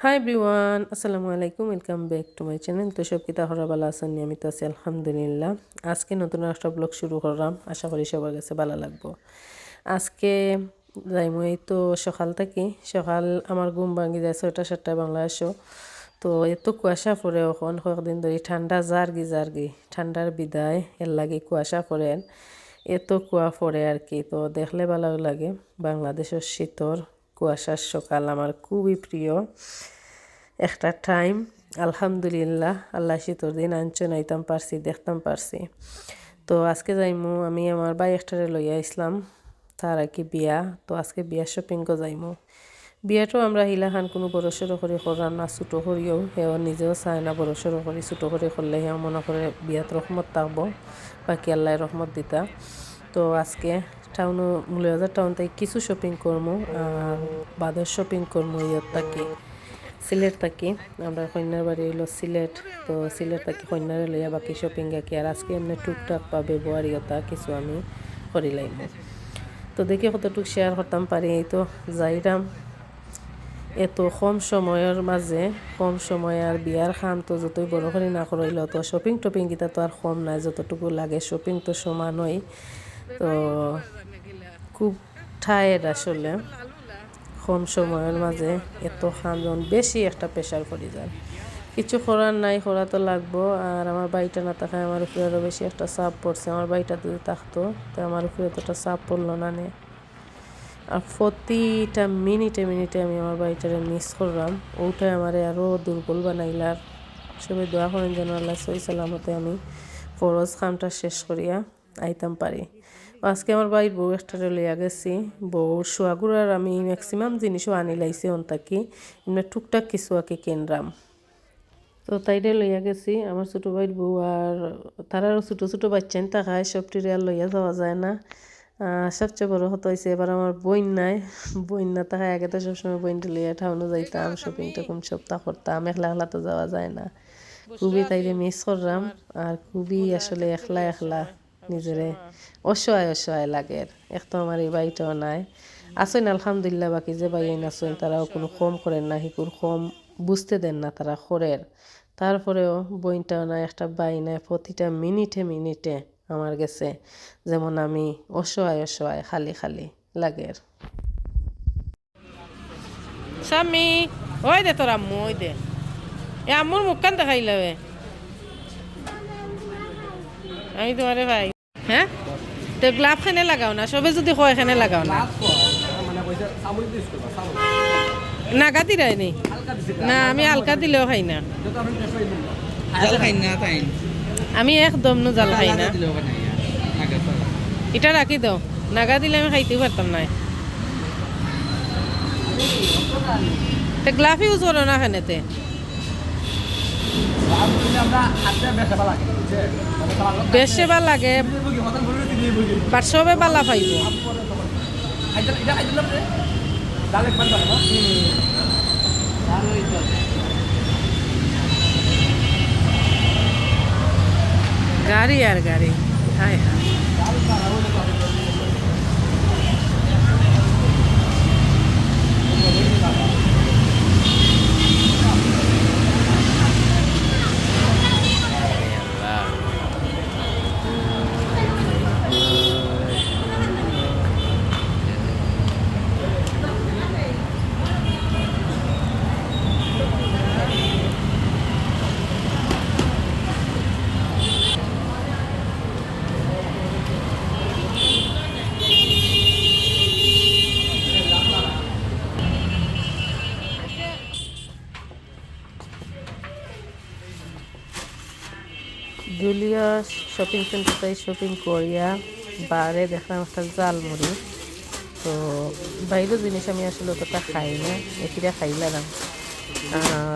Hi everyone, আসসালামু আলাইকুম। Welcome back to my channel. তো সব কিতা হরা ভালো আছেন? আমি তো আছি আলহামদুলিল্লাহ। আজকে নতুন একটা ব্লগ শুরু করলাম, আশা করি সবার কাছে ভালো লাগবো। আজকে যাইমু এই তো সকাল থেকে সকাল আমার ঘুম ভাঙি যায় 6টা-7টায় বাংলাদেশও। তো এত কুয়াশা পড়ে এখন কয়েকদিন ধরে ঠান্ডা জার্গি ঠান্ডার বিদায় এর লাগে কুয়াশা পড়েন, এত কুয়া পড়ে আর কি। তো দেখলে ভালো লাগে। বাংলাদেশের শীতর কুয়াশার সকাল আমার খুবই প্রিয় একটা টাইম। আলহামদুলিল্লাহ, আল্লাহ শীতর দিন আনছেন, আইতাম পারছি, দেখতাম পারছি। তো আজকে যাইমু আমি আমার ভাই একটারে লইয়া ইসলাম, তার আর কি বিয়া। তো আজকে বিয়া শপিংও যাইমু। বিয়াটাও আমরা হিলাখান কোনো বড় সড়ো করে করার না, ছোটো করিও হেও নিজেও চায় না বড় সড়ো করি। ছোটো করে করলে হেও মনে করে বিয়াত রহমত থাকবো, বাকি আল্লাহ রহমত দিতা। তো আজকে টাউনও মূল্যবাজার টাউন থেকে কিছু শপিং করবো, আর বাদের শপিং করবো ইয়ত থাকি সিলেট থাকি। আমরা কন্যার বাড়ি হইলো সিলেট। তো সিলেট থাকি কন্যারে লইয়া বাকি শপিং আঁকি। আর আজকে এমনি টুকটাক বা ব্যবহারিকতা কিছু আমি করি লাইব। তো দেখি কতটুকু শেয়ার করতাম পারি। এই তো যাইরাম এত কম সময়ের মাঝে, কম সময় আর বিয়ার খান তো যতই বড় করে না করাইল, তো শপিং টপিং গীতা তো আর কম নাই, যতটুকু লাগে শপিং তো সমানই। তো খুব টায়ার্ড আসলে, কম সময়ের মাঝে এত খানজন বেশি একটা প্রেশার পড়ে যায়। কিছু করার নাই, করা তো লাগবো। আর আমার বাড়িটা না থাকায় আমার উপরে আরও বেশি একটা চাপ পড়ছে। আমার বাড়িটা যদি থাকতো তো আমার উপরে এতটা চাপ পড়লো না নে। আর প্রতিটা মিনিটে মিনিটে আমি আমার বাড়িটারে মিস করলাম। ওটাই আমার আরও দুর্বল বানাইলার। সবাই দোয়া করেন যেন আল্লাহ সহি সালামতে আমি ফরজ খামটা শেষ করিয়া আইতাম পারি। আজকে আমার বাড়ির বউ একটারে লইয়া গেছি। বউর সোয়াগুড়ার আমি ম্যাক্সিমাম জিনিসও আনি লাইছি অন্তাকি, এমনি টুকটাক কিছু আঁকি কিনলাম। তো তাইরে লইয়া গেছি আমার ছোটো ভাইয়ের বউ। আর তারারও ছোটো ছোটো বাচ্চান থাকায় সবটিরে আর লইয়া যাওয়া যায় না। সবচেয়ে বড় কথা হয়েছে এবার আমার বইন নাই। বইন না থাকায় আগে তো সবসময় বইনটা লইয়া ঠাউনো যাইতাম, শপিং টপিং সপ্তাহ করতাম। একলা একলা তো যাওয়া যায় না। খুবই তাইরে মিস করলাম। আর খুবই আসলে একলা একলা নিজেরে অসহায় অসহায় লাগে। এক তো আমার এই বাড়িটাও নাই। আসেন আলহামদুলিল্লাহ, বাকি যে বাইন আসেন তারাও কোনো কম করেন না, হিকুর কম বুঝতে দেন না, তারা করেন। তারপরেও বইনটাও নাই, একটা বাই নাই। প্রতিটা মিনিটে মিনিটে আমার গেছে যেমন আমি অসহায় অসহায় খালি খালি লাগে। স্বামী ওই দে তোর আম্মু, ওই দে এ আম্মুর মুখখান দেখাইলে আমি তোমারে ভাই। হ্যাঁ, তো গ্লাভ খানে লাগাও না, সবে যদি হয় এখানে লাগাও না। নাগা দিরাই নি না, আমি হালকা দিলেও খাই না। আমি একদম নো জাল খাই না। এটা রাখি দাও, নাগা দিলে আমি খাইতেও পারতাম না। তো গ্লাভ ইউজ করো না খানেতে। বেশে ভাল লাগে, বাট সবে বালা পাইব। গাড়ি আর গাড়ি, হায় হায়। জুলিয়াস শপিং সেন্টারটাই শপিং করিয়া বারে দেখলাম একটা জালমুড়ি। তো বাইরের জিনিস আমি আসলে অতটা খাই না, এটিরা খাইলাম।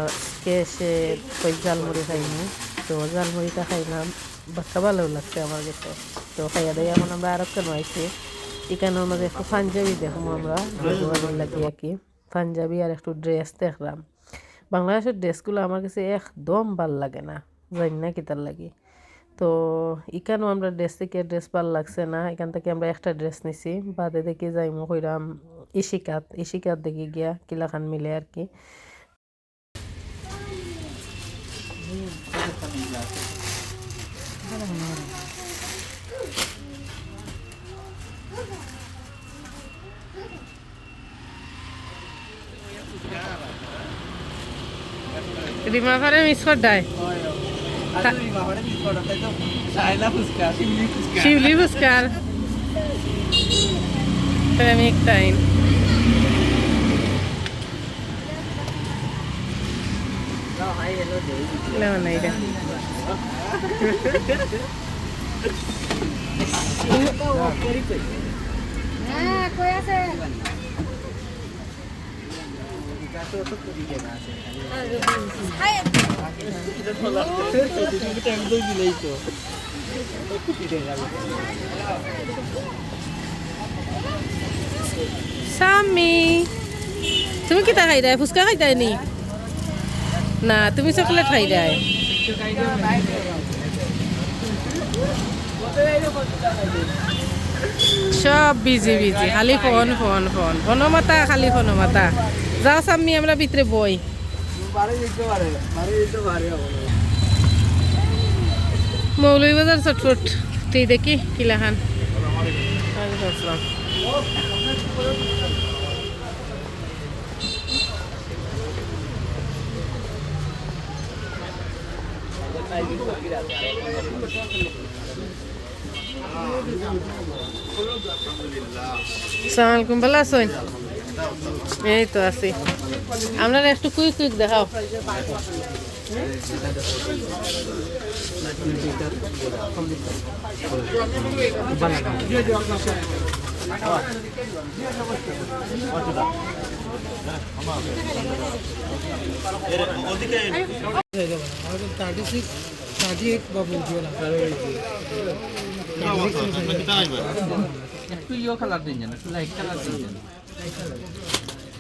আজকে এসে ওই জালমুড়ি খাইনি। তো জালমুড়িটা খাইলাম, বাক্কা ভালো লাগছে আমার কাছে। তো খাইয়া দেয় এখন আমরা আরও কেন আইছি, এখানের মধ্যে একটু পাঞ্জাবি দেখবো আমরা লাগিয়ে আর কি। পাঞ্জাবি আর একটু ড্রেস দেখলাম। বাংলাদেশের ড্রেসগুলো আমার কাছে একদম ভাল লাগে না, জানি না কি তার লাগে। তো এখানেও আমরা ড্রেস থেকে ড্রেস ভাল লাগছে না, এখান থেকে আমরা একটা ড্রেস নিছি। বাদে দেখি যাইমু কইরাম ইশিকাত দেখি গিয়া কিলাখান মিলে আর কি। রিমা ফারে মিস করডায় শিউলি ফুচকার প্রেমিক টাইম লেমন এইটা হ্যাঁ কই আছে সামি তুমি কিতা খাই দেয় ফুচকা খাই দেয় নি না তুমি চকলেট খাই দেয় সব বিজি বিজি খালি ফোন ফোন ফোন ফোন মাতা খালি ফোন মাতা যাও সাম্মি আমরা ভিতরে বই মৌলভীবাজার চটফট তুই দেখি কিলাখান সালামালাইকুম ভালো আছেন এই তো আছি আপনারা একটু কুইক কুইক দেখাও একটু ইয়ে কালার দিন একটু লাইট কালার দিন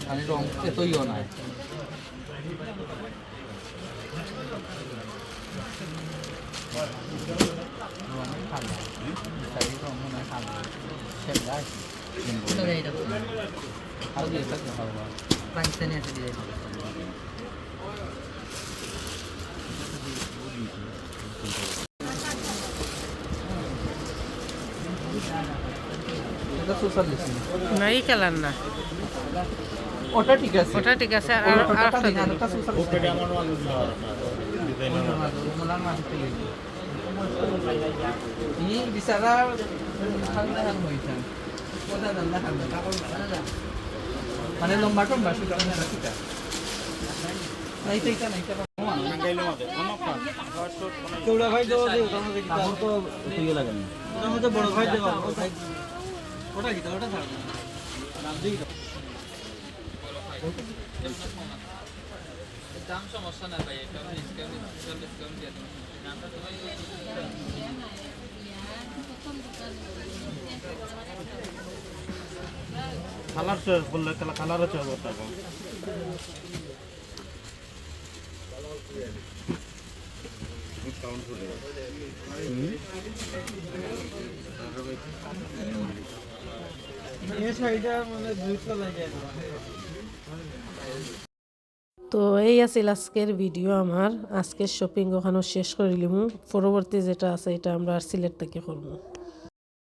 মানে রং এত ইয়ে নয় পাকিস্তানি আছে নাই কালার না ওটা ঠিক আছে ওটা ঠিক আছে আর একটা দিন মানে লম্বা টম্বা বড় ভাই দেওয়া ওটা কি ওটা থাকবে দাম সমস্যা না ভাই এটা ডিসকাউন্ট দিয়ে দেবো নামটা তোমায় কালার চয়েস বললে কালারও চয়েস করতে হবে তো এই আছিল আজকের ভিডিও আমার আজকের শপিং ওখানে শেষ করে নিলাম পরবর্তী যেটা আছে এটা আমরা সিলেট থেকে করবো